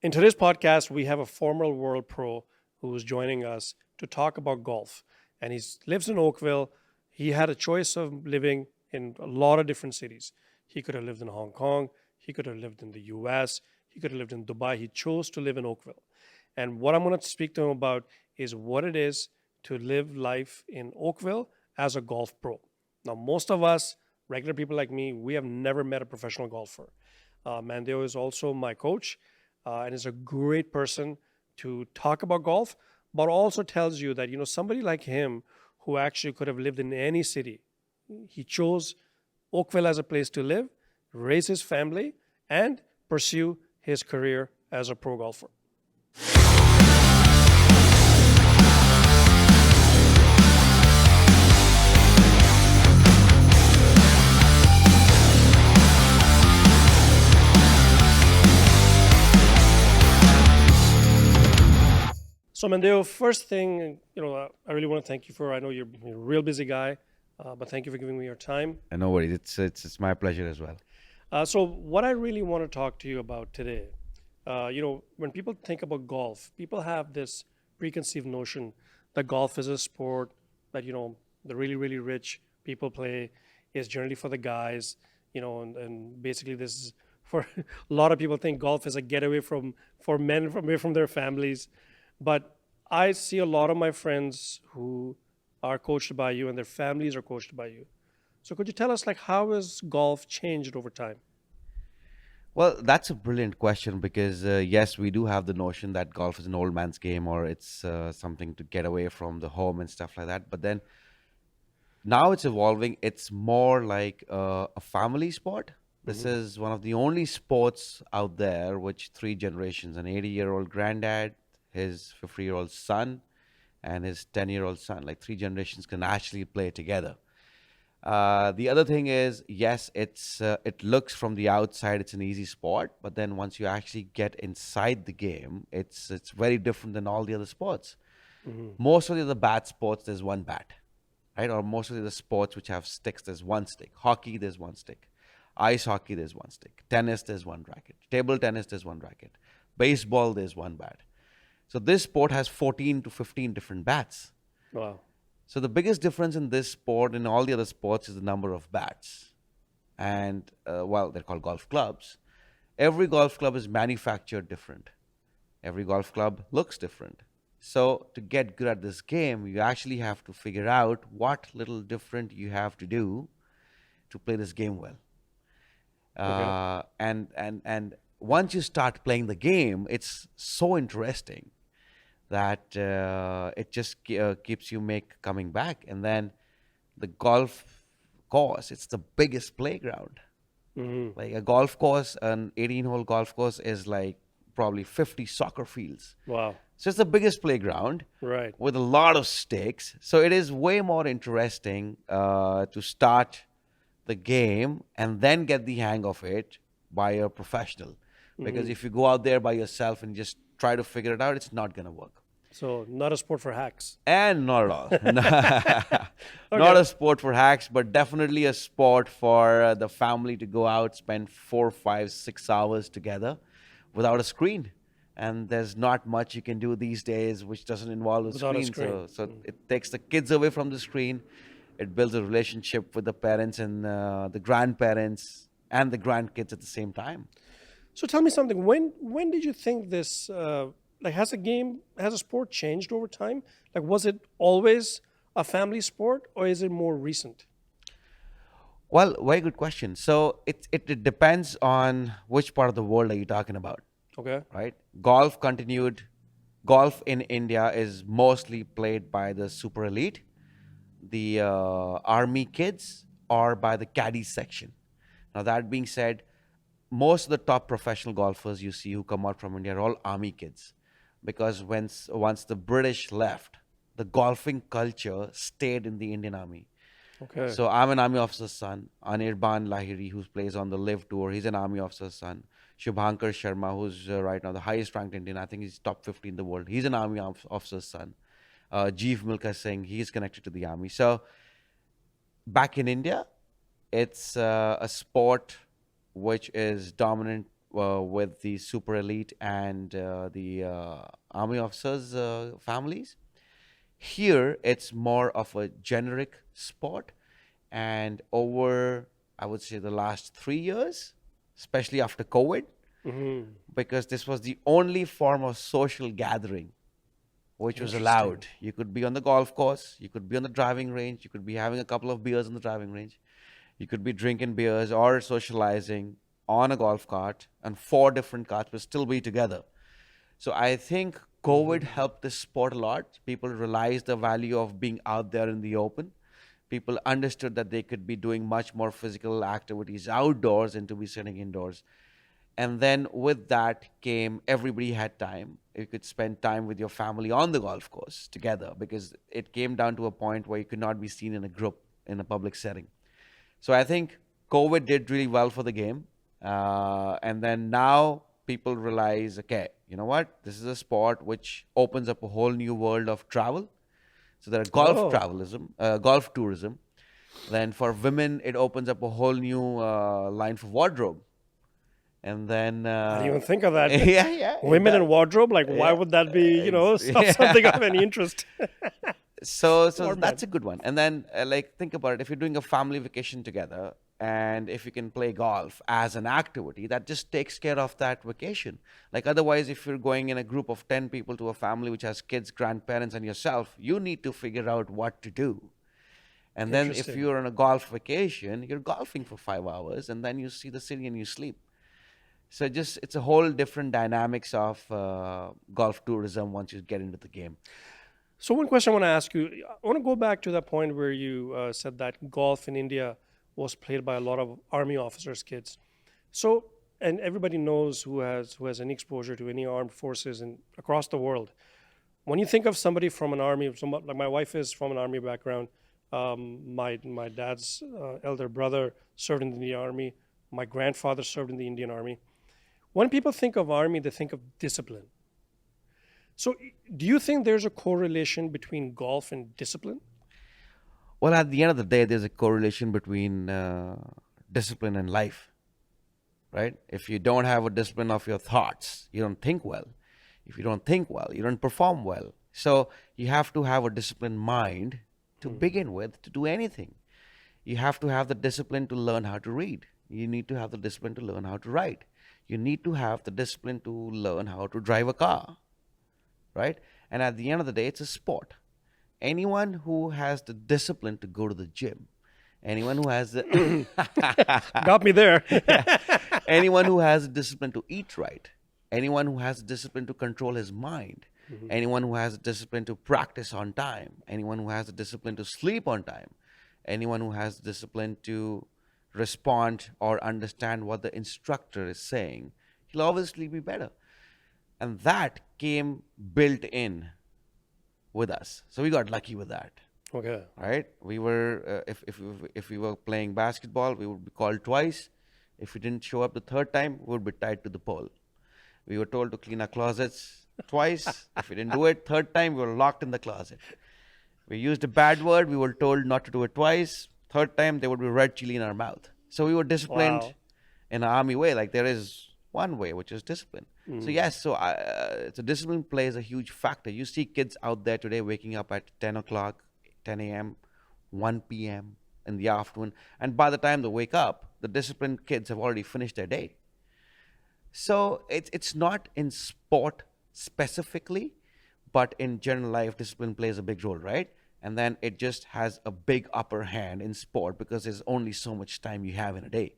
In today's podcast, we have a former world pro who is joining us to talk about golf. And he lives in Oakville. He had a choice of living in a lot of different cities. He could have lived in Hong Kong, he could have lived in the US, he could have lived in Dubai. He chose to live in Oakville. And what I'm going to speak to him about is what it is to live life in Oakville as a golf pro. Now, most of us, regular people like me, we have never met a professional golfer. Mandeo is also my coach and is a great person to talk about golf, but also tells you that, somebody like him who actually could have lived in any city, he chose Oakville as a place to live, raise his family, and pursue his career as a pro golfer. So Mandeo, first thing, I really want to thank you for. I know you're a real busy guy, but thank you for giving me your time. No worries. It's my pleasure as well. So what I really want to talk to you about today, when people think about golf, people have this preconceived notion that golf is a sport that the really really rich people play, is generally for the guys, and basically this is for a lot of people think golf is a getaway for men from away from their families. But I see a lot of my friends who are coached by you and their families are coached by you. So could you tell us, like, how has golf changed over time? Well, that's a brilliant question because yes, we do have the notion that golf is an old man's game or it's something to get away from the home and stuff like that. But then now it's evolving. It's more like a family sport. This Hmm. is one of the only sports out there which three generations, an 80-year-old granddad, his 50-year-old son, and his 10-year-old son, like three generations can actually play together. The other thing is, yes, it looks from the outside it's an easy sport, but then once you actually get inside the game, it's very different than all the other sports. Hmm. Most of the other bat sports, there's one bat, right? Or most of the other sports which have sticks, there's one stick. Hockey, there's one stick. Ice hockey, there's one stick. Tennis, there's one racket. Table tennis, there's one racket. Baseball, there's one bat. So this sport has 14 to 15 different bats. Wow. So the biggest difference in this sport and all the other sports is the number of bats. And well, they're called golf clubs. Every golf club is manufactured different. Every golf club looks different. So to get good at this game, you actually have to figure out what little different you have to do to play this game well. Okay. And once you start playing the game, it's so interesting that it just keeps you make coming back. And then the golf course, it's the biggest playground. Hmm. Like a golf course, an 18-hole golf course is like probably 50 soccer fields. Wow. So it's the biggest playground Right. with a lot of stakes. So it is way more interesting to start the game and then get the hang of it by a professional. Because Hmm. if you go out there by yourself and just try to figure it out, it's not going to work. So not a sport for hacks. And not at all. Not Okay. a sport for hacks, but definitely a sport for the family to go out, spend 4, 5, 6 hours together without a screen. And there's not much you can do these days which doesn't involve a Without a screen. screen. So it takes the kids away from the screen. It builds a relationship with the parents and the grandparents and the grandkids at the same time. So tell me something. When did you think this? Like, has a sport changed over time? Like, was it always a family sport, or is it more recent? Well, very good question. So it depends on which part of the world are you talking about, Okay. right? Golf continued. Golf in India is mostly played by the super elite, the army kids, or by the caddy section. Now, that being said, most of the top professional golfers you see who come out from India are all army kids because once the British left, the golfing culture stayed in the Indian army. Okay. So I'm an army officer's son. Anirban Lahiri, who plays on the Live Tour, he's an army officer's son. Shubhankar Sharma, who's right now the highest ranked Indian, I think he's top 50 in the world. He's an army officer's son. Jeev Milkha Singh, he's connected to the army. So back in India, it's a sport which is dominant with the super elite and the army officers' families. Here, it's more of a generic sport, and over, I would say, the last 3 years, especially after COVID, because this was the only form of social gathering which was Interesting. allowed. You could be on the golf course, you could be on the driving range, you could be having a couple of beers on the driving range, you could be drinking beers or socializing on a golf cart, and four different carts will still be together. So I think COVID helped this sport a lot. People realized the value of being out there in the open. People understood that they could be doing much more physical activities outdoors than to be sitting indoors. And then with that came everybody had time. You could spend time with your family on the golf course together, because it came down to a point where you could not be seen in a group in a public setting. So I think COVID did really well for the game. And then now people realize, okay, you know what? This is a sport which opens up a whole new world of travel. So there are Oh, golf tourism. Then for women, it opens up a whole new line for wardrobe. And then, I didn't even think of that. yeah, yeah, it Women in does. wardrobe, like why Yeah, would that be, something of yeah. any interest? So Or that's men. a good one. And then, like, think about it. If you're doing a family vacation together, and if you can play golf as an activity, that just takes care of that vacation. Like, otherwise, if you're going in a group of 10 people to a family which has kids, grandparents, and yourself, you need to figure out what to do. And then if Interesting. you're on a golf vacation, you're golfing for 5 hours, and then you see the city and you sleep. So just it's a whole different dynamics of golf tourism once you get into the game. So one question I want to ask you, I want to go back to that point where you said that golf in India was played by a lot of army officers' kids. So, and everybody knows who has any exposure to any armed forces in across the world. When you think of somebody from an army, somebody, like my wife is from an army background. My dad's elder brother served in the army. My grandfather served in the Indian Army. When people think of army, they think of discipline. So, do you think there's a correlation between golf and discipline? Well, at the end of the day, there's a correlation between discipline and life, right? If you don't have a discipline of your thoughts, you don't think well. If you don't think well, you don't perform well. So you have to have a disciplined mind to begin with to do anything. You have to have the discipline to learn how to read. You need to have the discipline to learn how to write. You need to have the discipline to learn how to drive a car, right? And at the end of the day, it's a sport. Anyone who has the discipline to go to the gym, anyone who has the Got me there. anyone who has the discipline to eat right, anyone who has the discipline to control his mind, anyone who has the discipline to practice on time, anyone who has the discipline to sleep on time, anyone who has the discipline to respond or understand what the instructor is saying, he'll obviously be better. And that came built in with us. So we got lucky with that, Okay. right? We were if we were playing basketball, we would be called twice. If we didn't show up the third time, we would be tied to the pole. We were told to clean our closets twice. If we didn't do it third time, we were locked in the closet. We used a bad word. We were told not to do it twice. Third time, there would be red chili in our mouth. So we were disciplined Wow. in an army way. Like there is one way, which is discipline. So yes, so discipline plays a huge factor. You see kids out there today waking up at 10 o'clock, 10 a.m., 1 p.m. in the afternoon. And by the time they wake up, the disciplined kids have already finished their day. So it's not in sport specifically, but in general life, discipline plays a big role, right? And then it just has a big upper hand in sport because there's only so much time you have in a day.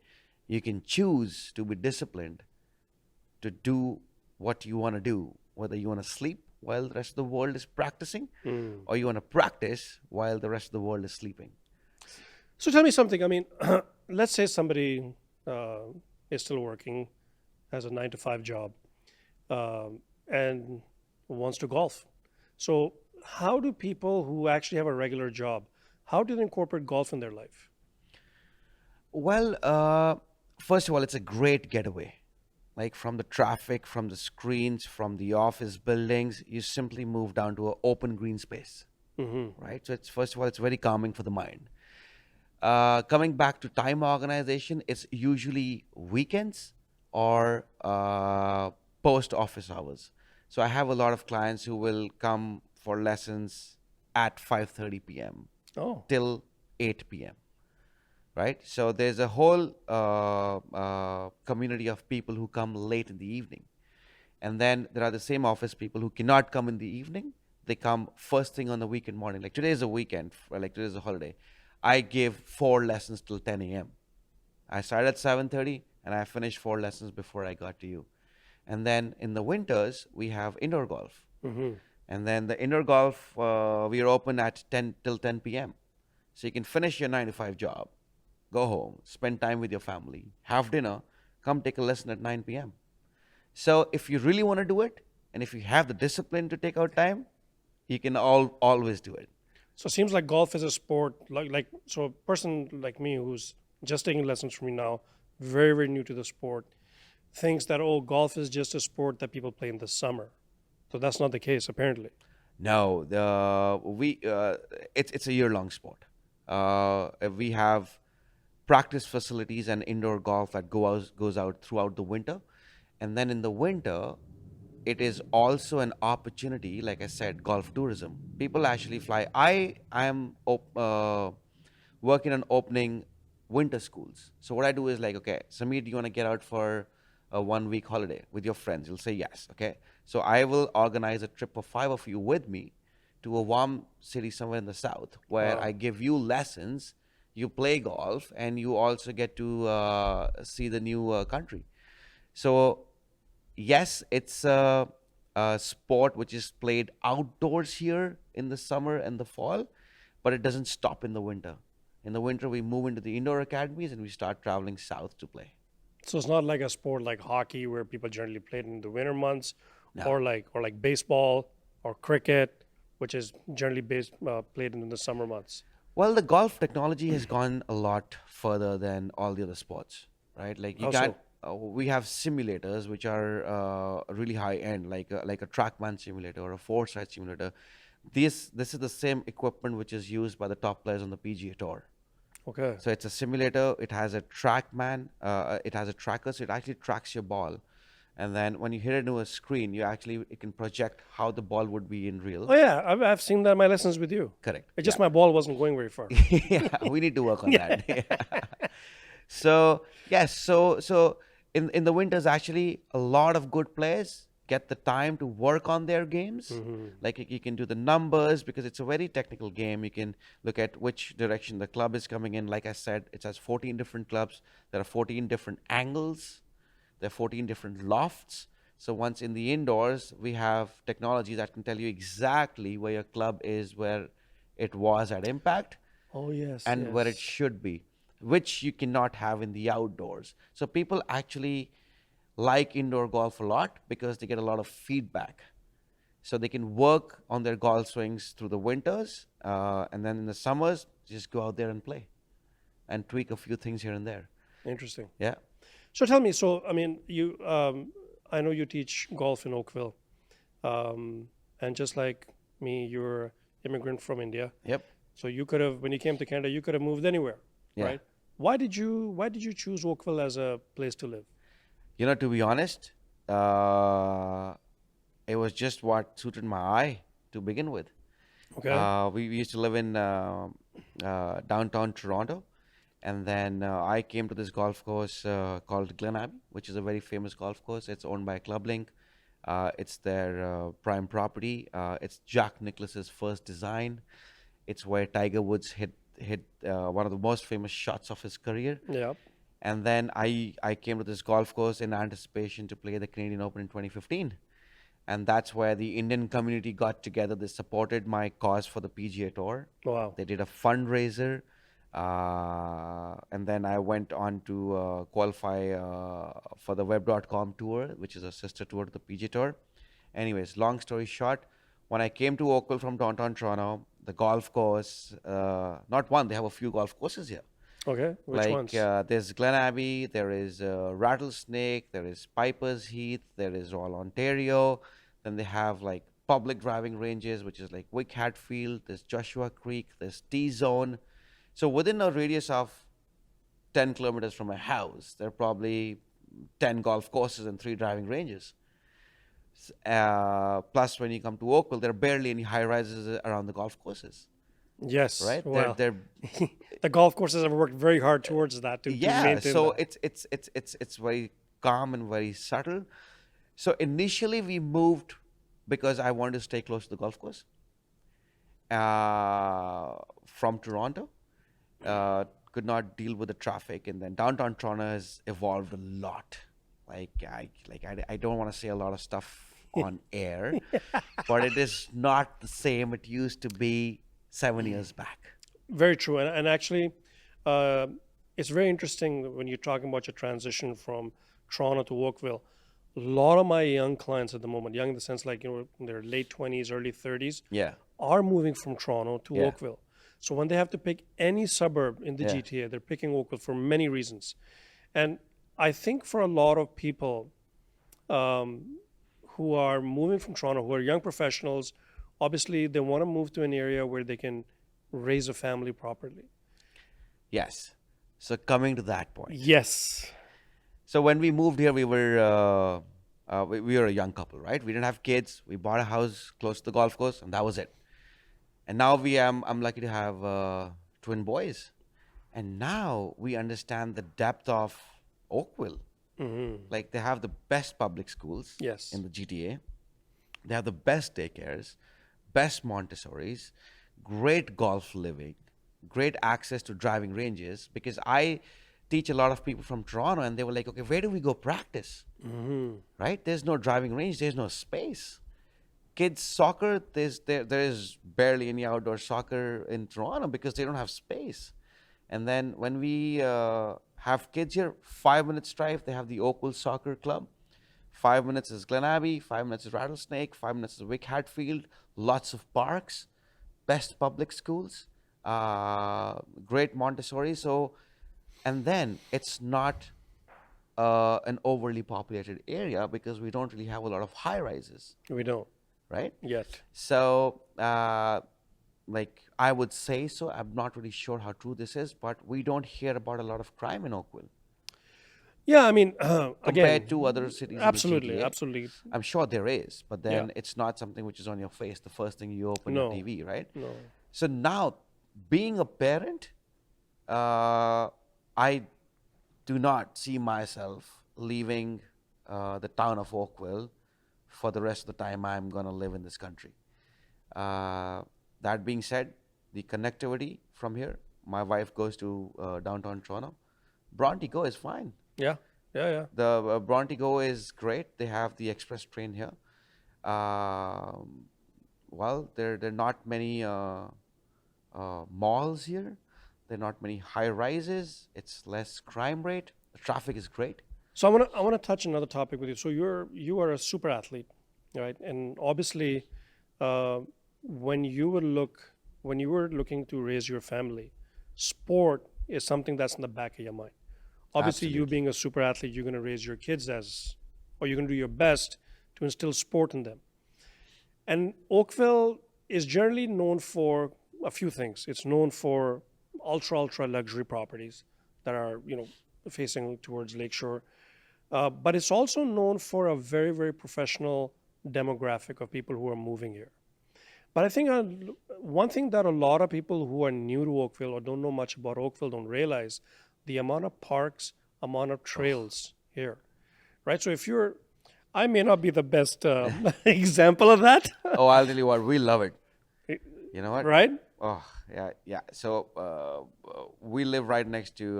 You can choose to be disciplined to do what you want to do, whether you want to sleep while the rest of the world is practicing, or you want to practice while the rest of the world is sleeping. So tell me something. I mean, let's say somebody uh, is still working, has a 9 to 5 job, and wants to golf. So how do people who actually have a regular job, how do they incorporate golf in their life? Well, first of all, it's a great getaway. Like from the traffic, from the screens, from the office buildings, you simply move down to an open green space, right? So it's first of all, it's very calming for the mind. Coming back to time organization, it's usually weekends or post office hours. So I have a lot of clients who will come for lessons at 5:30 p.m. Oh, till 8 p.m. Right? So there's a whole community of people who come late in the evening. And then there are the same office people who cannot come in the evening. They come first thing on the weekend morning. Like today is a weekend, like today is a holiday. I give 4 lessons till 10 a.m. I started at 7:30 and I finished 4 lessons before I got to you. And then in the winters we have indoor golf. mm-hmm. And then the indoor golf we are open at 10 till 10 p.m. So you can finish your 9 to 5 job, go home, spend time with your family, have dinner, come take a lesson at 9 p.m. So if you really want to do it, and if you have the discipline to take out time, you can always do it. So it seems like golf is a sport. Like so, a person like me who's just taking lessons from you now, very very new to the sport, thinks that oh, golf is just a sport that people play in the summer. So that's not the case apparently. No, it's a year-long sport. We have practice facilities and indoor golf that goes out throughout the winter, and then in the winter, it is also an opportunity. Like I said, golf tourism. People actually fly. I am working on opening winter schools. So what I do is like, okay, Samir, do you want to get out for a 1 week holiday with your friends? You'll say yes. Okay. So I will organize a trip of 5 of you with me to a warm city somewhere in the south where Wow. I give you lessons, you play golf, and you also get to see the new country. So yes, it's a sport which is played outdoors here in the summer and the fall, but it doesn't stop in the winter. In the winter, we move into the indoor academies and we start traveling south to play. So it's not like a sport like hockey where people generally play it in the winter months, No. or like baseball or cricket, which is generally played in the summer months. Well, the golf technology has gone a lot further than all the other sports, right? Like you How can't. so? We have simulators which are really high end, like a TrackMan simulator or a Foresight simulator. This is the same equipment which is used by the top players on the PGA Tour. Okay. So it's a simulator. It has a TrackMan. It has a tracker, so it actually tracks your ball. And then when you hit it into a screen, it can project how the ball would be in real. Oh yeah, I've seen that in my lessons with you. Correct. It's Yeah. just my ball wasn't going very far. Yeah, we need to work on that. So yes, so in the winters, actually, a lot of good players get the time to work on their games. Hmm. Like you can do the numbers because it's a very technical game. You can look at which direction the club is coming in. Like I said, it has 14 different clubs. There are 14 different angles. There are 14 different lofts. So once in the indoors, we have technology that can tell you exactly where your club is, where it was at impact, Oh yes, and where it yes. should be, which you cannot have in the outdoors. So people actually like indoor golf a lot because they get a lot of feedback. So they can work on their golf swings through the winters, and then in the summers, just go out there and play and tweak a few things here and there. Interesting. Yeah. So tell me, so I mean, I know you teach golf in Oakville, and just like me, you're immigrant from India. Yep. So you could have, when you came to Canada, you could have moved anywhere, Yeah. right? Why did you choose Oakville as a place to live? To be honest, uh, it was just what suited my eye to begin with. Okay. We used to live in downtown Toronto, and then I came to this golf course called Glen Abbey, which is a very famous golf course. It's owned by Club Link. It's their prime property. It's Jack Nicklaus's first design. It's where Tiger Woods hit one of the most famous shots of his career. Yeah. And then I came to this golf course in anticipation to play the Canadian Open in 2015. And that's where the Indian community got together. They supported my cause for the PGA Tour. Wow. They did a fundraiser. And then I went on to qualify for the Web.com tour, which is a sister tour to the PGA Tour. Anyways, long story short, when I came to Oakville from downtown Toronto, the golf course, not one, they have a few golf courses here. Okay. Which Like ones? there's Glen Abbey, there is Rattlesnake, there is Piper's Heath, there is Royal Ontario. Then they have like public driving ranges, which is like Wick Hatfield, there's Joshua Creek, there's T Zone. So within a radius of 10 kilometers from my house, there are probably 10 golf courses and 3 driving ranges. Plus, when you come to Oakville, there are barely any high rises around the golf courses, Yes. right? Well, They're the golf courses have worked very hard towards that to yeah. maintain So that. it's very calm and very subtle. So initially we moved because I wanted to stay close to the golf course from Toronto. Could not deal with the traffic, and then downtown Toronto has evolved a lot. I don't want to say a lot of stuff on air, but it is not the same it used to be 7 years back. Very true. And actually, uh, it's very interesting when you're talking about your transition from Toronto to Oakville. A lot of my young clients at the moment, young in the sense like, in their late 20s, early 30s, Yeah, are moving from Toronto to yeah, Oakville. So when they have to pick any suburb in the yeah, GTA, they're picking Oakville for many reasons. And I think for a lot of people um, who are moving from Toronto, who are young professionals, obviously they want to move to an area where they can raise a family properly. yes. So coming to that point. Yes. So when we moved here, we were a young couple, right? We didn't have kids. We bought a house close to the golf course, and that was it. And now I'm lucky to have twin boys, and now we understand the depth of Oakville. Like they have the best public schools Yes. in the GTA. They have the best daycares, best Montessori's, great golf living, great access to driving ranges. Because I teach a lot of people from Toronto, and they were like, okay, where do we go practice? Right? There's no driving range, there's no space. Kids soccer, there is barely any outdoor soccer in Toronto because they don't have space. And then when we have kids here, 5 minutes drive, they have the Oakville Soccer Club. 5 minutes is Glen Abbey, 5 minutes is Rattlesnake, 5 minutes is Wick Hatfield, lots of parks, best public schools, great Montessori. So, and then it's not an overly populated area because we don't really have a lot of high rises, We don't right? yet. So, like I would say so. I'm not really sure how true this is, but we don't hear about a lot of crime in Oakville Yeah, I mean, compared to again, other cities in the absolutely, GTA. absolutely. I'm sure there is, but Yeah. then it's not something which is on your face the first thing you open your No, TV, right? no. So now, being a parent, I do not see myself leaving the town of Oakville for the rest of the time I'm going to live in this country. That being said, the connectivity from here, my wife goes to downtown Toronto. Bronte Go is fine. Yeah, yeah, yeah. The Bronte Go is great. They have the express train here. Well, there are not many malls here. There are not many high rises. It's less crime rate. The traffic is great. So I wanna touch another topic with you. So you are a super athlete, right? And obviously, uh, when you were looking to raise your family, sport is something that's in the back of your mind. Obviously, you Absolutely. being a super athlete, you're gonna raise your kids or you're gonna do your best to instill sport in them. And Oakville is generally known for a few things. It's known for ultra luxury properties that are facing towards Lakeshore, but it's also known for a very professional demographic of people who are moving here. But I think one thing that a lot of people who are new to Oakville or don't know much about Oakville don't realize the amount of parks, amount of trails here, right? So I may not be the best example of that, Oh, I'll tell you what, we love it. You know what? right? Oh, yeah, yeah. So we live right next to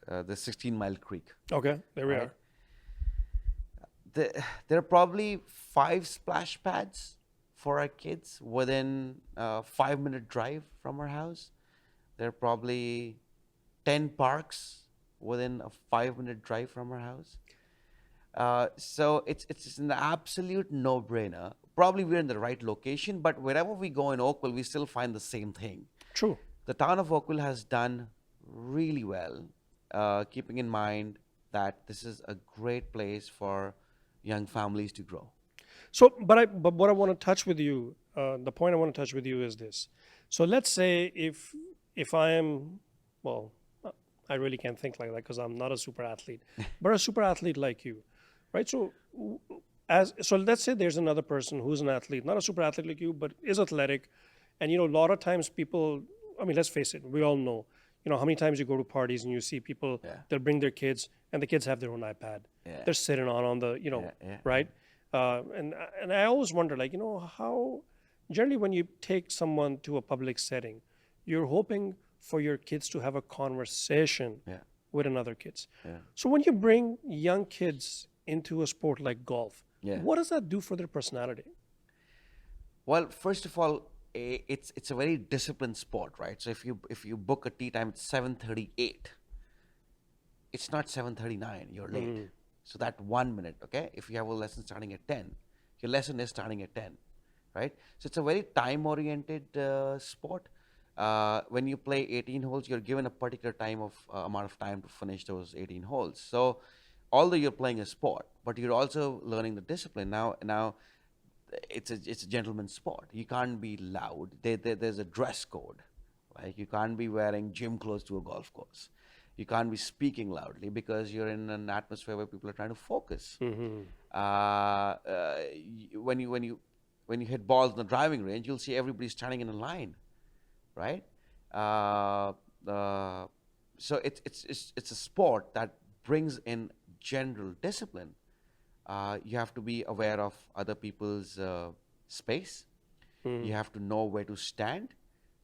the 16-mile creek. Okay, there we Right. are. There are probably 5 splash pads for our kids within a 5-minute drive from our house. There are probably 10 parks within a 5-minute drive from our house. So it's an absolute no-brainer. Probably we're in the right location, but wherever we go in Oakville, we still find the same thing. True. The town of Oakville has done really well, keeping in mind that this is a great place for young families to grow. So, but what I want to touch with you, the point I want to touch with you is this. So let's say if I am, well, I really can't think like that because I'm not a super athlete, but a super athlete like you, right? So, so let's say there's another person who's an athlete, not a super athlete like you, but is athletic, and a lot of times people. I mean, let's face it, we all know. How many times you go to parties and you see people, Yeah. they'll bring their kids, and the kids have their own iPad. Yeah. They're sitting on the, Yeah. right? And I always wonder, like, how generally when you take someone to a public setting, you're hoping for your kids to have a conversation Yeah. with another kids. Yeah. So when you bring young kids into a sport like golf, Yeah. what does that do for their personality? Well, first of all, it's a very disciplined sport, right? So if you book a tee time at 7:38, it's not 7:39. You're late. So that 1 minute, okay? If you have a lesson starting at 10, your lesson is starting at 10, right? So it's a very time-oriented sport. When you play 18 holes, you're given a particular amount of time to finish those 18 holes. So although you're playing a sport, but you're also learning the discipline. Now it's a gentleman's sport. You can't be loud. There's a dress code. Like you can't be wearing gym clothes to a golf course. You can't be speaking loudly because you're in an atmosphere where people are trying to focus. When you hit balls in the driving range, you'll see everybody standing in a line, right? So it's a sport that brings in general discipline. You have to be aware of other people's space. You have to know where to stand.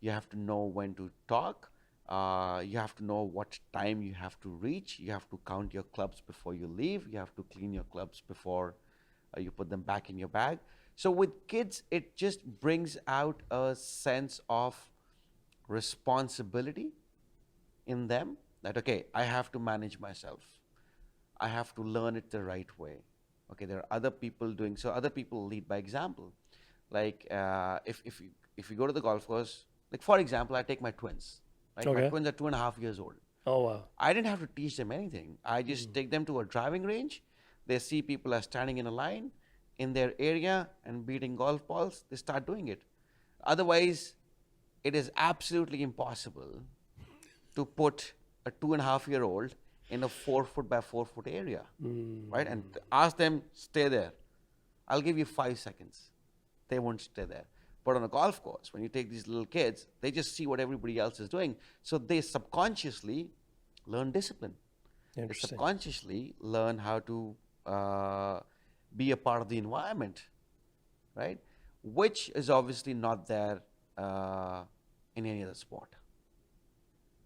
You have to know when to talk. You have to know what time you have to reach. You have to count your clubs before you leave. You have to clean your clubs before you put them back in your bag. So with kids, it just brings out a sense of responsibility in them that, okay, I have to manage myself. I have to learn it the right way. Okay, there are other people doing, so other people lead by example. Like if you go to the golf course, like for example, I take my twins. Right? My Okay. twins are 2.5 years old. Oh, wow. I didn't have to teach them anything. I just take them to a driving range. They see people are standing in a line in their area and beating golf balls. They start doing it. Otherwise, it is absolutely impossible to put a 2.5-year-old in a 4 foot by 4 foot area, right? And ask them, stay there. I'll give you 5 seconds. They won't stay there. But on a golf course, when you take these little kids, they just see what everybody else is doing. So they subconsciously learn discipline. They Interesting. subconsciously learn how to be a part of the environment, right? Which is obviously not there in any other sport.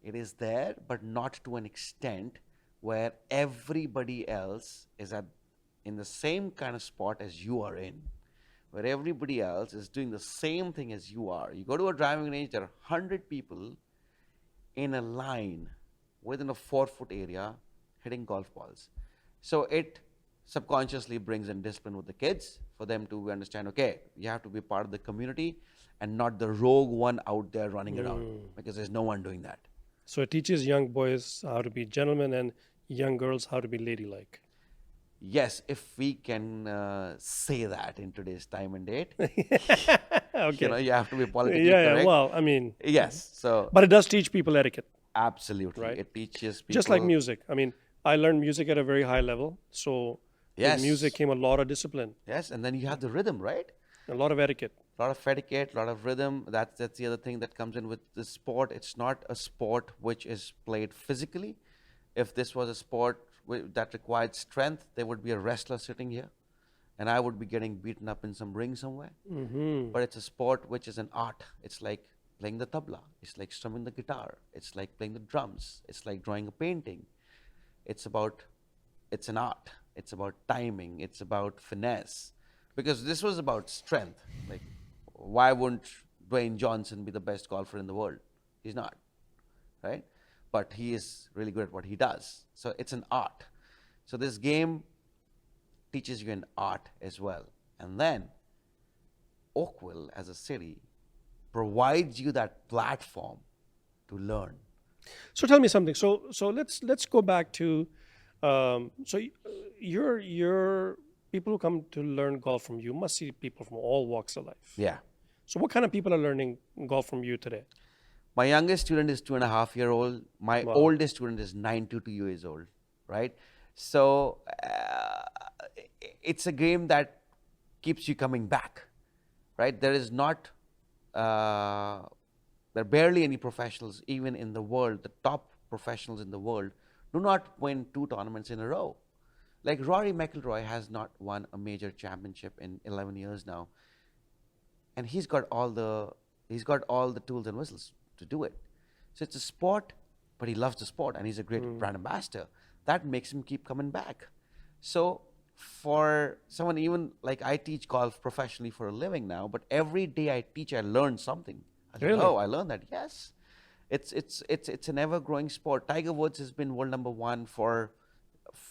It is there, but not to an extent where everybody else is in the same kind of spot as you are in, where everybody else is doing the same thing as you are. You go to a driving range, there are 100 people in a line within a 4 foot area hitting golf balls. So it subconsciously brings in discipline with the kids for them to understand, okay, you have to be part of the community and not the rogue one out there running around, because there's no one doing that. So it teaches young boys how to be gentlemen and young girls how to be ladylike. Yes, if we can say that in today's time and date. Okay. You have to be politically Yeah, correct. well, I mean, Yes, so but it does teach people etiquette, absolutely. right? It teaches people. just like music. I mean, I learned music at a very high level. So Yes. with music came a lot of discipline, Yes, and then you have the rhythm, right? a lot of etiquette. A lot of etiquette, a lot of rhythm. That's the other thing that comes in with this sport. It's not a sport which is played physically. If this was a sport that required strength, there would be a wrestler sitting here, and I would be getting beaten up in some ring somewhere. But it's a sport which is an art. It's like playing the tabla. It's like strumming the guitar. It's like playing the drums. It's like drawing a painting. It's an art. It's about timing. It's about finesse. Because this was about strength. Like, why wouldn't Dwayne Johnson be the best golfer in the world? He's not, right? But he is really good at what he does. So it's an art. So this game teaches you an art as well. And then Oakville as a city provides you that platform to learn. So tell me something. So let's go back to you're people who come to learn golf from you must see people from all walks of life. Yeah. So what kind of people are learning golf from you today? My youngest student is 2.5 year old. My Wow. oldest student is 92 years old, right? So it's a game that keeps you coming back, right? Uh, there are barely any professionals, even in the world, the top professionals in the world, do not win 2 tournaments in a row. Like Rory McIlroy has not won a major championship in 11 years now, and he's got all the tools and whistles to do it. So it's a sport, but he loves the sport, and he's a great brand ambassador. That makes him keep coming back. So for someone, even like I teach golf professionally for a living now, but every day I teach, I learn something. I was like, Really? oh, I learned that. Yes, it's an ever growing sport. Tiger Woods has been world number one for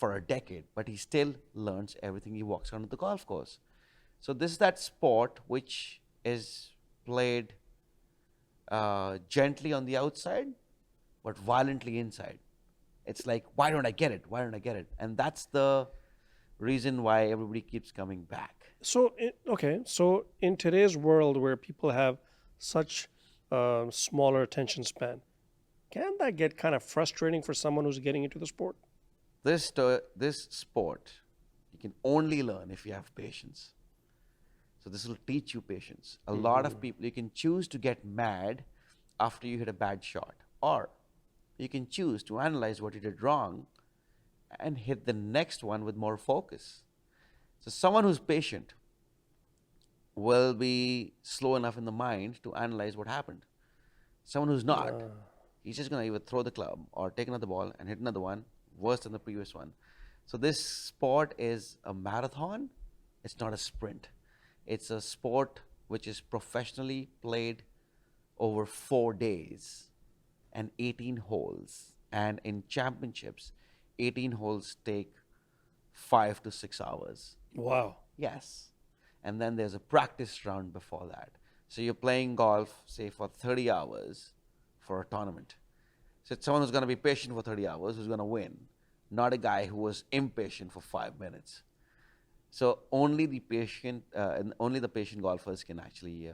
a decade, but he still learns everything he walks onto the golf course. So this is that sport which is played gently on the outside, but violently inside. It's like, why don't I get it? Why don't I get it? And that's the reason why everybody keeps coming back. So, okay. So, in today's world where people have such smaller attention span, can that get kind of frustrating for someone who's getting into the sport? This sport, you can only learn if you have patience. So this will teach you patience. A lot of people, you can choose to get mad after you hit a bad shot, or you can choose to analyze what you did wrong and hit the next one with more focus. So someone who's patient will be slow enough in the mind to analyze what happened. Someone who's not, he's just going to either throw the club or take another ball and hit another one worse than the previous one. So this sport is a marathon. It's not a sprint. It's a sport which is professionally played over 4 days and 18 holes. And in championships, 18 holes take 5 to 6 hours. Wow. Yes. And then there's a practice round before that. So you're playing golf, say, for 30 hours for a tournament. So it's someone who's going to be patient for 30 hours who's going to win, not a guy who was impatient for 5 minutes. So only the patient golfers can actually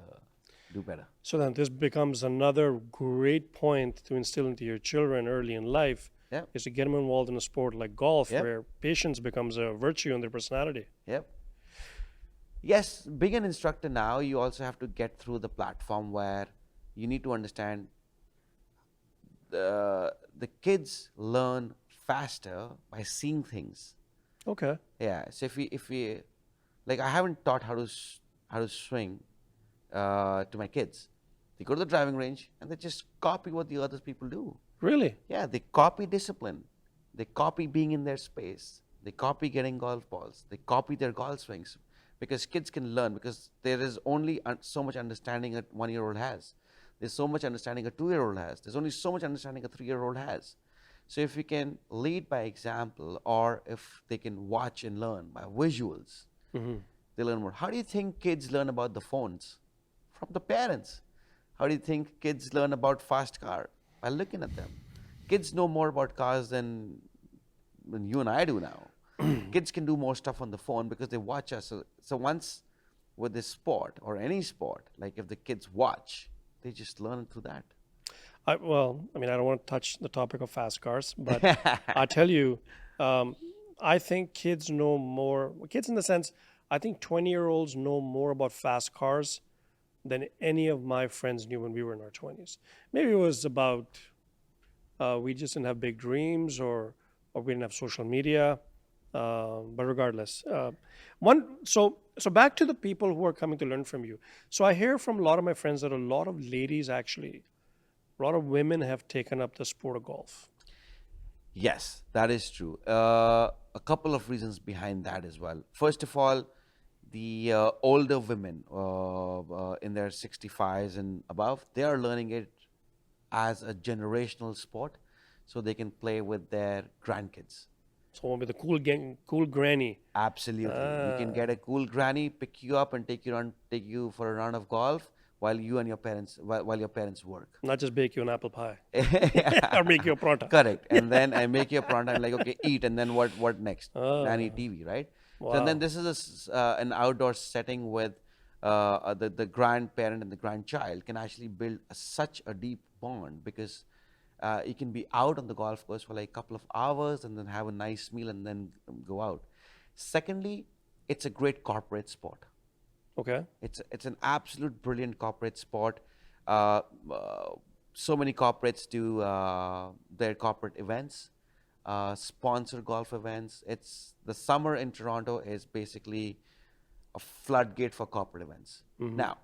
do better. So then this becomes another great point to instill into your children early in life Yep. is to get them involved in a sport like golf Yep. where patience becomes a virtue in their personality. Yep. Yes, being an instructor now, you also have to get through the platform where you need to understand the kids learn faster by seeing things. Okay. Yeah. So if we like, I haven't taught how to swing to my kids. They go to the driving range and they just copy what the other people do. Really? Yeah, they copy discipline. They copy being in their space. They copy getting golf balls. They copy their golf swings because kids can learn, because there is only so much understanding a 1-year-old has. There's so much understanding a 2-year-old has. There's only so much understanding a 3-year-old has. So if we can lead by example, or if they can watch and learn by visuals, they learn more. How do you think kids learn about the phones? From the parents. How do you think kids learn about fast car? By looking at them. Kids know more about cars than you and I do now. Kids can do more stuff on the phone because they watch us. So once with this sport or any sport, like if the kids watch, they just learn through that. Well, I mean, I don't want to touch the topic of fast cars, but I tell you, I think kids know more. Kids, in the sense, I think 20-year-olds know more about fast cars than any of my friends knew when we were in our 20s. Maybe it was about we just didn't have big dreams, or we didn't have social media. But regardless, so back to the people who are coming to learn from you. So I hear from a lot of my friends that a lot of ladies actually, a lot of women have taken up the sport of golf. Yes, that is true. A couple of reasons behind that as well. First of all, the older women in their 65s and above, they are learning it as a generational sport, so they can play with their grandkids. So with the cool granny, Absolutely, you can get a cool granny, pick you up, and take you for a round of golf while your parents work. not just bake you an apple pie or make you a pronta. Correct. And then I make you a pronta. I'm like, okay, eat, and then what next? Nanny TV, right? So, and then this is an outdoor setting with the grandparent and the grandchild can actually build such a deep bond because you can be out on the golf course for like a couple of hours and then have a nice meal and then go out. Secondly, it's a great corporate sport. Okay. It's an absolute brilliant corporate sport. Uh, uh, so many corporates do their corporate events, sponsor golf events. It's the summer in Toronto is basically a floodgate for corporate events. Now,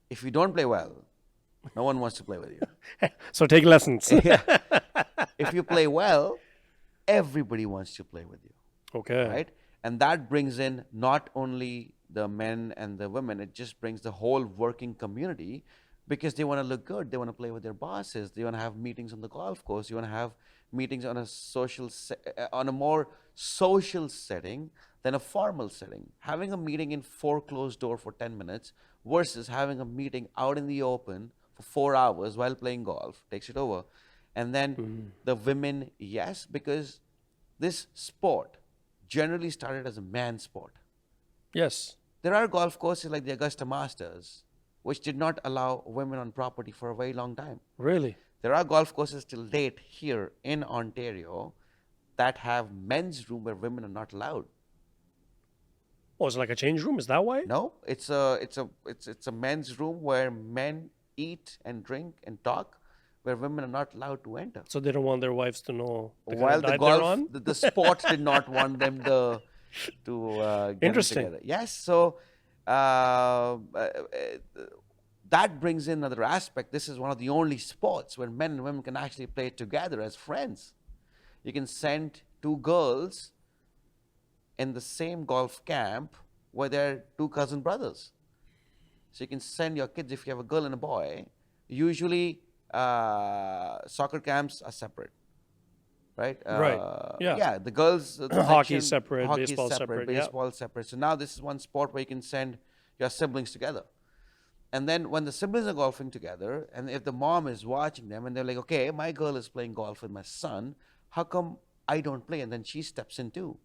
if you don't play well, no one wants to play with you. So take lessons. If you play well, everybody wants to play with you, Okay. right? And that brings in not only the men and the women, it just brings the whole working community because they want to look good. They want to play with their bosses. They want to have meetings on the golf course. You want to have meetings on a on a more social setting than a formal setting. Having a meeting in four closed door for 10 minutes versus having a meeting out in the open for 4 hours while playing golf takes it over. And then the women, yes, because this sport generally started as a man's sport. Yes. There are golf courses like the Augusta Masters, which did not allow women on property for a very long time. Really? There are golf courses till date here in Ontario that have men's room where women are not allowed. Oh, is it like a change room? Is that why? No, it's a men's room where men eat and drink and talk, where women are not allowed to enter. So they don't want their wives to know the kind While of the diet they're golf, on? the sport did not want them to get Interesting. together. Yes, so that brings in another aspect. This is one of the only sports where men and women can actually play together as friends. You can send two girls in the same golf camp where they're two cousin brothers. So you can send your kids if you have a girl and a boy. Usually, soccer camps are separate, right? Right. Yeah. Yeah, the girls Hockey section, is separate, hockey is baseball separate, yeah. baseball separate. So now this is one sport where you can send your siblings together. And then when the siblings are golfing together, and if the mom is watching them, and they're like, okay, my girl is playing golf with my son, how come I don't play? And then she steps in too.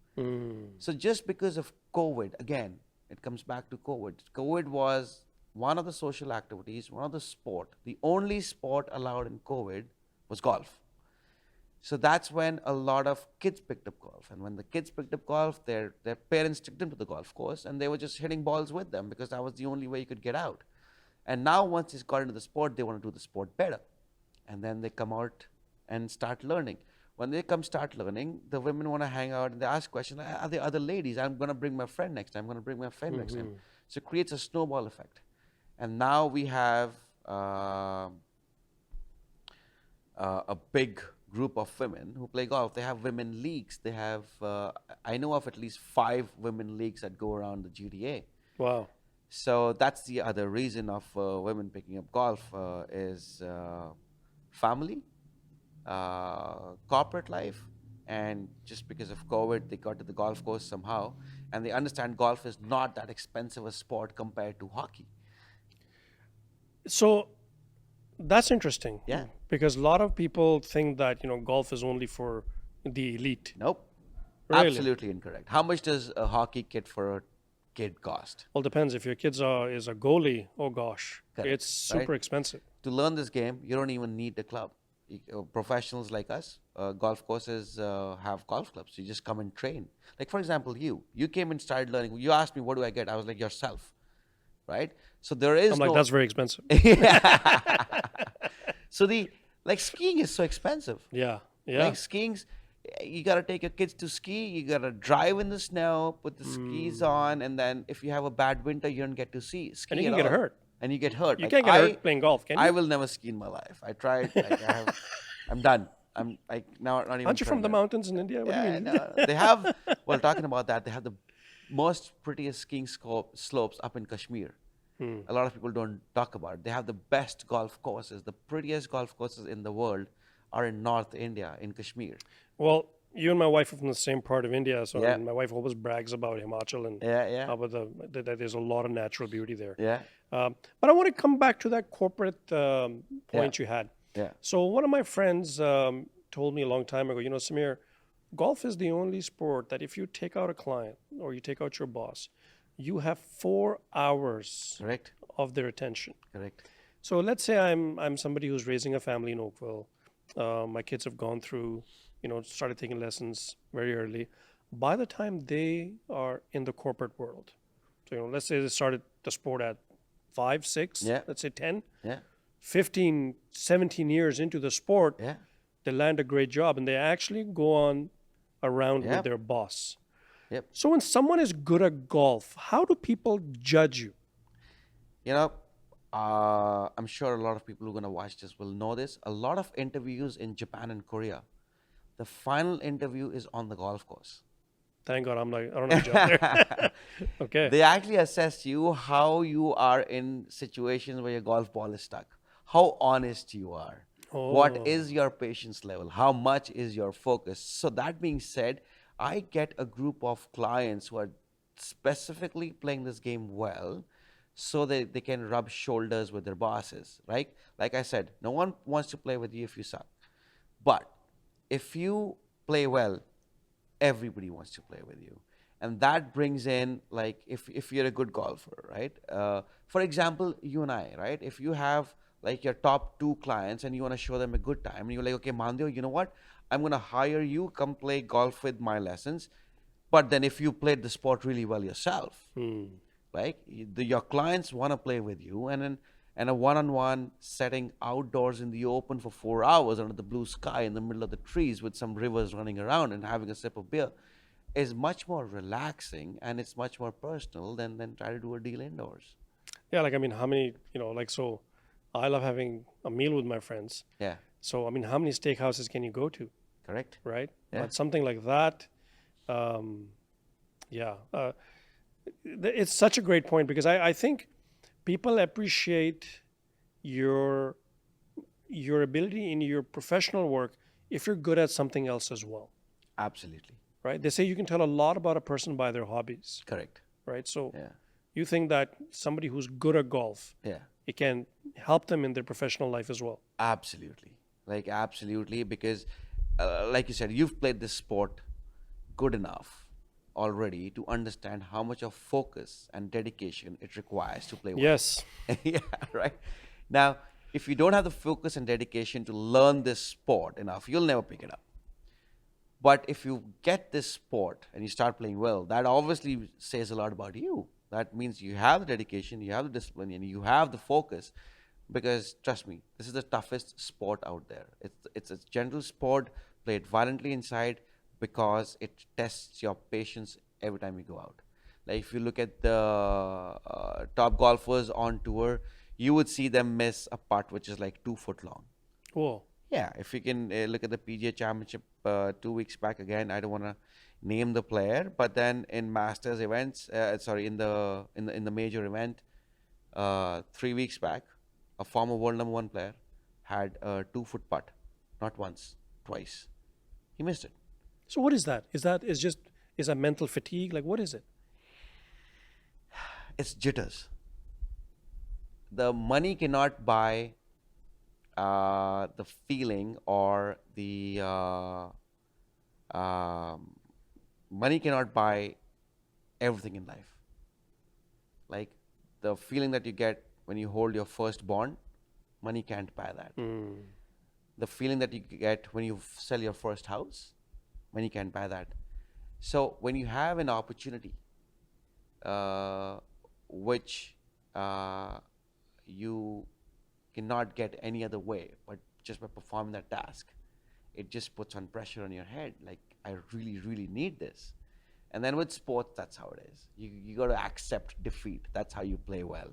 So just because of COVID, again, it comes back to COVID. COVID was one of the social activities, one of the sport. The only sport allowed in COVID was golf. So that's when a lot of kids picked up golf. And when the kids picked up golf, their parents took them to the golf course and they were just hitting balls with them because that was the only way you could get out. And now once they got into the sport, they want to do the sport better. And then they come out and start learning. When they come start learning, the women want to hang out and they ask questions, are there other ladies? I'm going to bring my friend next time. I'm going to bring my friend next time. So it creates a snowball effect. And now we have a big group of women who play golf. They have women leagues. They have, I know of at least 5 women leagues that go around the GTA. Wow. So that's the other reason of women picking up golf is family, corporate life, and just because of COVID, they got to the golf course somehow, and they understand golf is not that expensive a sport compared to hockey. So that's interesting. Yeah. Because a lot of people think that, golf is only for the elite. Nope. Really? Absolutely incorrect. How much does a hockey kit for a kid cost? Well, depends. If your kid is a goalie, oh gosh, Correct, it's super right? expensive. To learn this game, you don't even need a club. Professionals like us, golf courses have golf clubs. You just come and train. Like, for example, you came and started learning. You asked me, what do I get? I was like, yourself, right? So there is I'm like, that's very expensive. So skiing is so expensive. Yeah. Yeah. Like skiing's, you gotta take your kids to ski. You gotta drive in the snow, put the skis on, and then if you have a bad winter, you don't get to ski. And you can get all. hurt. And you get hurt. You can't get hurt playing golf, can you? I will never ski in my life. I tried. I'm done. I'm like now not even. Aren't you from the trying. mountains in India? What do you Yeah, mean? no. They have. Well, talking about that, they have the most prettiest skiing slopes up in Kashmir. A lot of people don't talk about it. They have the best golf courses. The prettiest golf courses in the world are in North India, in Kashmir. Well, you and my wife are from the same part of India, so Yeah. my wife always brags about Himachal and Yeah. how about that there's a lot of natural beauty there. Yeah. But I want to come back to that corporate point you had. Yeah. So one of my friends told me a long time ago, Samir, golf is the only sport that if you take out a client or you take out your boss, you have 4 hours Correct. of their attention. Correct. So let's say I'm somebody who's raising a family in Oakville. My kids have gone through, started taking lessons very early. By the time they are in the corporate world, so let's say they started the sport at 5, 6, Yeah, let's say 10, yeah, 15, 17 years into the sport, yeah, they land a great job and they actually go on around with yep, their boss. yep. So when someone is good at golf, how do people judge you? You know, I'm sure a lot of people who are going to watch this will know this. A lot of interviews in Japan and Korea, the final interview is on the golf course. Thank God I don't have a job there. Okay. They actually assess you how you are in situations where your golf ball is stuck, how honest you are, what Oh, is your patience level, how much is your focus. So, that being said, I get a group of clients who are specifically playing this game well so that they can rub shoulders with their bosses, right? Like I said, no one wants to play with you if you suck. But if you play well, everybody wants to play with you. And that brings in, like, if you're a good golfer, right? For example, you and I, right? If you have like your top two clients and you want to show them a good time, and you're like, okay, Mandeo, you know what? I'm going to hire you, come play golf with my lessons. But then if you played the sport really well yourself, like your clients want to play with you, and a one-on-one setting outdoors in the open for 4 hours under the blue sky in the middle of the trees with some rivers running around and having a sip of beer is much more relaxing, and it's much more personal than try to do a deal indoors. yeah. Like, I mean, how many, so I love having a meal with my friends. Yeah, So, I mean, how many steakhouses can you go to, correct. right? Yeah, But something like that, um, yeah. It's such a great point because I think people appreciate your your ability in your professional work if you're good at something else as well, absolutely. right? They say you can tell a lot about a person by their hobbies, Correct. right? So Yeah, you think that somebody who's good at golf, yeah. it can help them in their professional life as well. Absolutely. Like, absolutely, because, like you said, you've played this sport good enough already to understand how much of focus and dedication it requires to play well. Yes. Yeah, right. Now, if you don't have the focus and dedication to learn this sport enough, you'll never pick it up. But if you get this sport and you start playing well, that obviously says a lot about you. That means you have the dedication, you have the discipline, and you have the focus. Because trust me, this is the toughest sport out there. It's a gentle sport played violently inside because it tests your patience every time you go out. Like, if you look at the top golfers on tour, you would see them miss a putt which is like 2 foot long. Whoa. Yeah, if you can look at the PGA Championship 2 weeks back, again, I don't want to name the player, but then in Masters events, sorry, in the major event, 3 weeks back, a former world number one player had a 2 foot putt, not once, twice. He missed it. So what is that? Is that mental fatigue? Like, what is it? It's jitters. The money cannot buy the feeling, or the um, money cannot buy everything in life. Like, the feeling that you get when you hold your first bond, money can't buy that. The feeling that you get when you sell your first house, money can't buy that. So when you have an opportunity, uh, which you cannot get any other way but just by performing that task, it just puts on pressure on your head. Like, I really, really need this. And then with sports, that's how it is. You got to accept defeat. That's how you play well.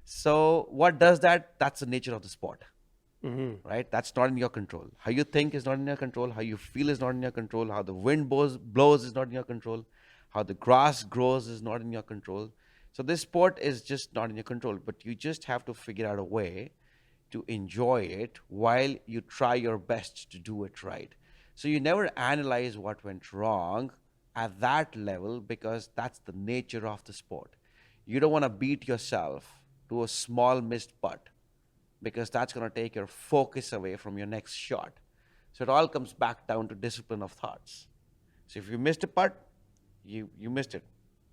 So what does that? That's the nature of the sport, right? That's not in your control. How you think is not in your control. How you feel is not in your control. How the wind blows is not in your control. How the grass grows is not in your control. So this sport is just not in your control. But you just have to figure out a way to enjoy it while you try your best to do it right. So you never analyze what went wrong at that level, because that's the nature of the sport. You don't want to beat yourself to a small missed putt, because that's going to take your focus away from your next shot. So it all comes back down to discipline of thoughts. So if you missed a putt, you missed it.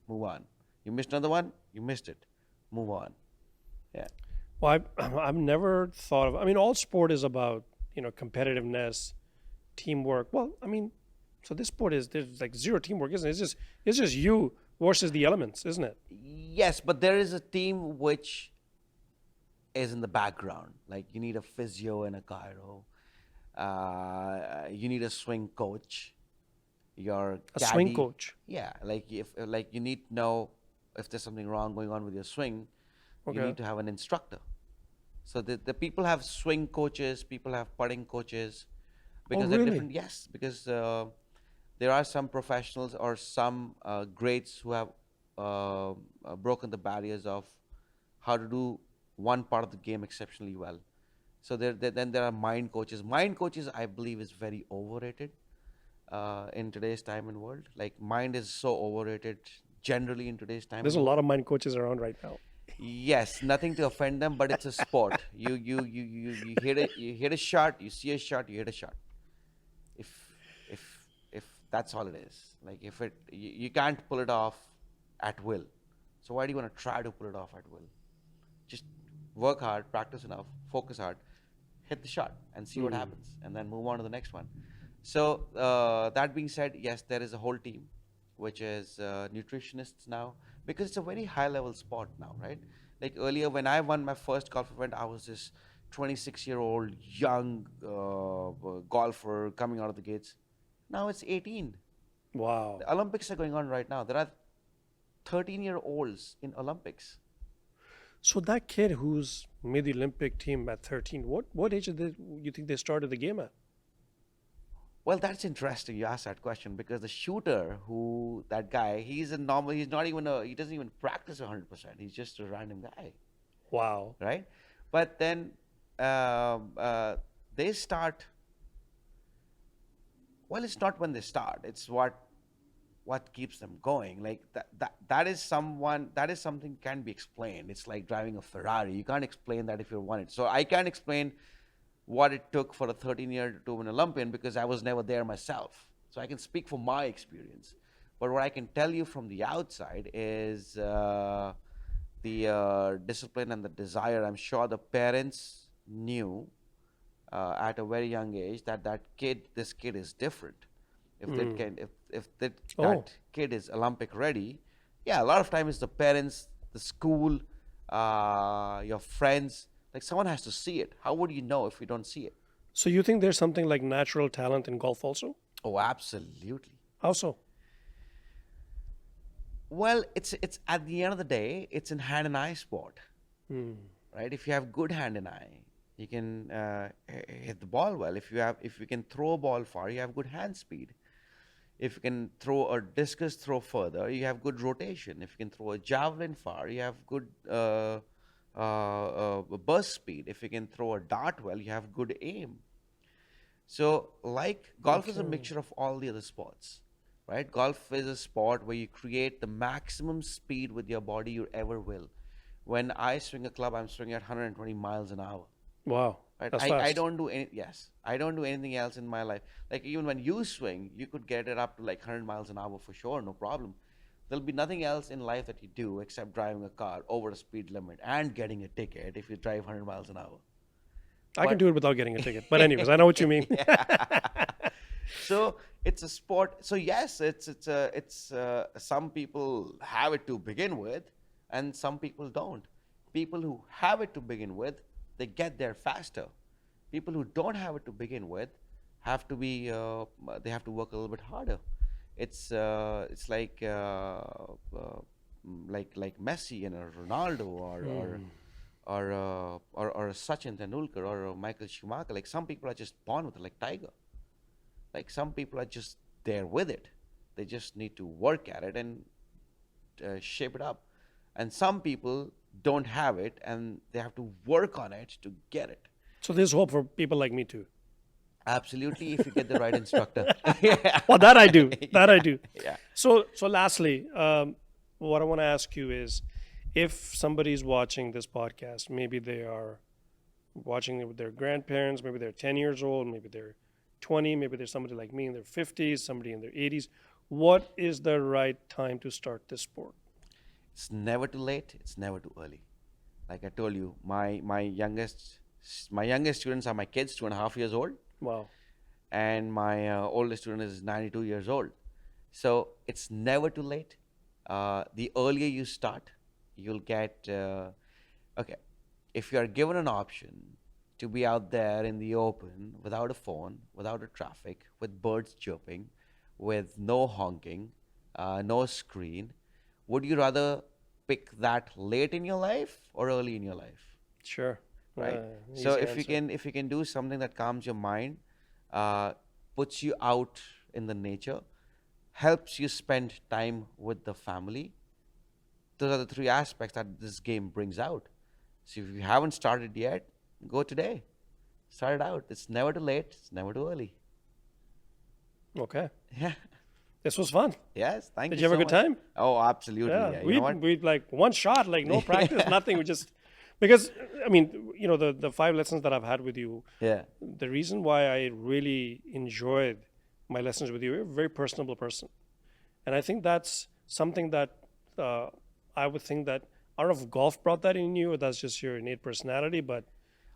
Move on. You missed another one, you missed it. Move on. Yeah. Well, I've never thought of. I mean, all sport is about competitiveness, teamwork. Well, I mean, so this sport is there's like zero teamwork, isn't it? It's just you versus the elements, isn't it? Yes, but there is a team which is in the background. Like you need a physio and a chiro. You need a swing coach. Your A swing caddy. coach. Yeah, like if like you need to know if there's something wrong going on with your swing, you Okay. need to have an instructor. So the people have swing coaches, people have putting coaches, Oh, because they're really? different. Yes, because there are some professionals or some greats who have broken the barriers of how to do one part of the game exceptionally well. So then there are mind coaches. Mind coaches, I believe, is very overrated in today's time and world. Like mind is so overrated generally in today's time There's and a world. lot of mind coaches around right now. Yes, nothing to offend them, but it's a sport. You hit a shot, you see a shot, you hit a shot. If if if that's all it is. Like if you can't pull it off at will. So why do you want to try to pull it off at will? Just work hard, practice enough, focus hard, hit the shot, and see what Hmm. happens, and then move on to the next one. So that being said, yes, there is a whole team, which is nutritionists now, because it's a very high level sport now, right? Like earlier, when I won my first golf event, I was this 26-year-old young golfer coming out of the gates. Now it's 18. Wow. The Olympics are going on right now. There are 13-year-olds in Olympics. So that kid who's made the Olympic team at 13, what age did you think they started the game at? Well, that's interesting. You asked that question because the shooter, that guy, he's a normal. He's not even he doesn't even practice 100%. He's just a random guy, Wow. right? But then they start. Well, it's not when they start. It's what keeps them going. Like that is something can be explained. It's like driving a Ferrari. You can't explain that if you want it. So I can't explain what it took for a 13-year to an Olympian because I was never there myself. So I can speak from my experience. But what I can tell you from the outside is the discipline and the desire. I'm sure the parents knew at a very young age that this kid is different. If that Mm. can, if that Oh, kid is Olympic ready, yeah, a lot of times the parents, the school, your friends, like someone has to see it. How would you know if you don't see it? so you think there's something like natural talent in golf also? Oh, absolutely. How so? Well, it's at the end of the day, it's in hand and eye sport, Hmm. right? If you have good hand and eye, you can hit the ball well. If you can throw a ball far, you have good hand speed. If you can throw a discus throw further, you have good rotation. If you can throw a javelin far, you have good burst speed. If you can throw a dart well, you have good aim. So, like golf is a Okay. mixture of all the other sports, right? Golf is a sport where you create the maximum speed with your body you ever will. When I swing a club, I'm swinging at 120 miles an hour. Wow. Right? That's I fast. don't do any, yes, I don't do anything else in my life. Like even when you swing, you could get it up to like 100 miles an hour for sure, no problem. There'll be nothing else in life that you do except driving a car over the speed limit and getting a ticket if you drive 100 miles an hour. I can But do it without getting a ticket. But anyways, I know what you mean. yeah. So it's a sport. So yes, it's some people have it to begin with, and some people don't. People who have it to begin with, they get there faster. People who don't have it to begin with have to be they have to work a little bit harder. It's like Messi and a Ronaldo Hmm. or a Sachin Tendulkar or a Michael Schumacher. Like some people are just born with it, like Tiger. Like some people are just there with it. They just need to work at it and shape it up. And some people don't have it and they have to work on it to get it. So there's hope for people like me too. Absolutely, if you get the right instructor. Yeah. Well, that I do. That I do. Yeah. So lastly, what I want to ask you is, if somebody's watching this podcast, maybe they are watching it with their grandparents, maybe they're 10 years old, maybe they're 20, maybe there's somebody like me in their 50s, somebody in their 80s. What is the right time to start this sport? It's never too late. It's never too early. Like I told you, my youngest students are my kids, 2.5 years old, Wow. and my oldest student is 92 years old. So it's never too late. The earlier you start, you'll get okay. If you are given an option to be out there in the open without a phone, without a traffic, with birds chirping, with no honking, no screen, would you rather pick that late in your life or early in your life? Sure. Right? So Easy if you answer. can do something that calms your mind, uh, puts you out in the nature, helps you spend time with the family, those are the three aspects that this game brings out. So if you haven't started yet, go today. Start it out. It's never too late. It's never too early. Okay. Yeah. This was fun. Yes. Thank Did you you have a so good much. time? Oh, absolutely. Yeah. Yeah. You We know what? we like one shot, like no practice, nothing. We just because I mean, the 5 lessons that I've had with you, Yeah. the reason why I really enjoyed my lessons with you, you're a very personable person. And I think that's something that uh, I would think that I don't know if golf brought that in you or that's just your innate personality, but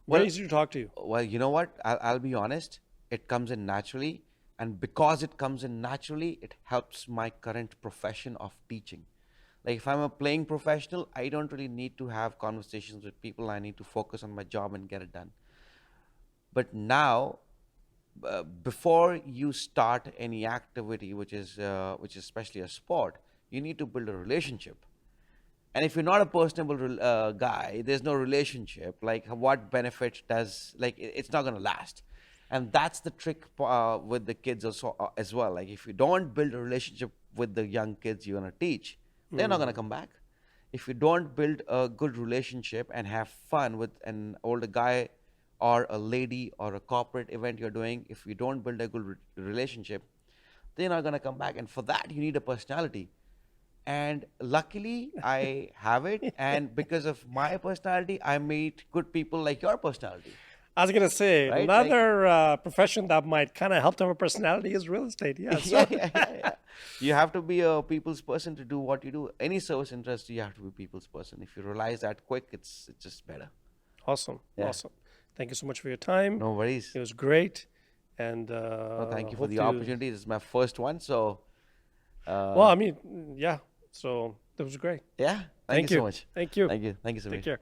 very Well, easy to talk to you. Well, you know what? I'll be honest. It comes in naturally. And because it comes in naturally, it helps my current profession of teaching. Like if I'm a playing professional, I don't really need to have conversations with people. I need to focus on my job and get it done. But now, before you start any activity, which is especially a sport, you need to build a relationship. And if you're not a personable guy, there's no relationship. Like, what benefit does, like, it's not going to last. And that's the trick with the kids also, as well. Like, if you don't build a relationship with the young kids you're going to teach, they're not going to come back. If you don't build a good relationship and have fun with an older guy or a lady or a corporate event you're doing, if you don't build a good relationship, they're not going to come back. And for that, you need a personality. And luckily, I have it. And because of my personality, I meet good people like your personality, I was gonna say right? Like, another profession that might kind of help to have a personality is real estate. Yeah. yeah, So yeah, yeah, yeah. You have to be a people's person to do what you do. Any service industry, you have to be a people's person. If you realize that quick, it's just better. awesome, Yeah. awesome. Thank you so much for your time. No worries. It was great, and No, thank you for hope the to. opportunity. This is my first one, so Well, I mean, yeah. So that was great. yeah. Thank Thank you so you. much. Thank you. Thank you. Thank you, Samir. Take care.